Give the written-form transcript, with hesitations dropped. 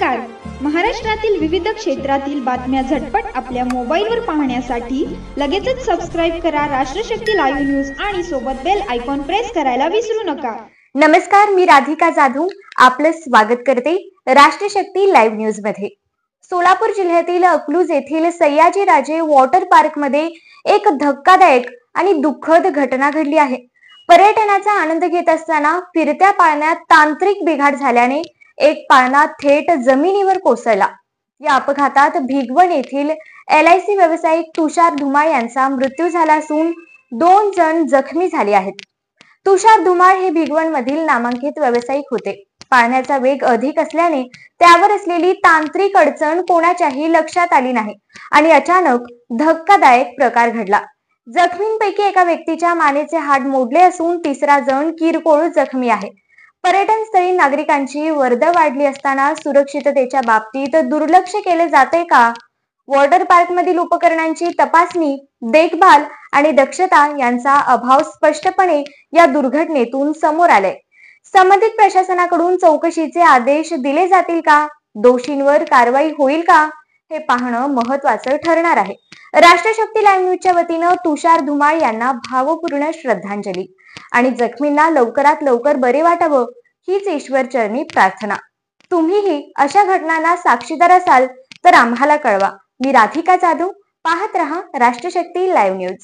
नमस्कार. महाराष्ट्रातील विविध क्षेत्रातील बातम्या झटपट आपल्या मोबाईलवर पाहण्यासाठी लगेचच सबस्क्राईब करा राष्ट्रशक्ती लाईव्ह न्यूज आणि सोबत बेल आयकॉन प्रेस करायला विसरू नका. नमस्कार, मी राधिका जाधव आपलं स्वागत करते राष्ट्रशक्ती लाईव्ह न्यूज मध्ये. सोलापूर जिल्ह्यातील अकलूज येथील सयाजीराजे वॉटर पार्क मध्ये एक धक्कादायक आणि दुःखद घटना घडली आहे. पर्यटनाचा आनंद घेत असताना फिरत्या पाळण्यात तांत्रिक बिघाड झाल्याने एक पाळणा थेट जमिनीवर कोसळला. या अपघातात भिगवण येथील LIC व्यावसायिक तुषार धुमाळ यांचा मृत्यू झाला असून 2 जण जखमी झाले आहेत. तुषार धुमाळ हे भिगवण मधील नामांकित व्यावसायिक होते. पाळण्याचा वेग अधिक असल्याने त्यावर असलेली तांत्रिक अडचण कोणाच्याही लक्षात आली नाही आणि अचानक धक्कादायक प्रकार घडला. जखमींपैकी एका व्यक्तीच्या मानेचे हाड मोडले असून 3रा जण किरकोळ जखमी आहे. पर्यटन स्थळी नागरिकांची वर्दळ वाढली असताना सुरक्षिततेच्या बाबतीत दुर्लक्ष केले जाते का? वॉटर पार्क मधील उपकरणांची तपासणी, देखभाल आणि दक्षता यांचा अभाव स्पष्टपणे या दुर्घटनेतून समोर आलाय. संबंधित प्रशासनाकडून चौकशीचे आदेश दिले जातील का? दोषींवर कारवाई होईल का? हे पाहणं महत्त्वाचं ठरणार आहे. राष्ट्रशक्ती लाईव्ह न्यूजच्या वतीनं तुषार धुमाळ यांना भावपूर्ण श्रद्धांजली आणि जखमींना लवकरात लवकर बरे वाटावं हीच ईश्वरचरणी प्रार्थना. तुम्हीही अशा घटनांना साक्षीदार असाल तर आम्हाला कळवा. मी राधिका जाधव. पाहत रहा राष्ट्रशक्ती लाईव्ह न्यूज.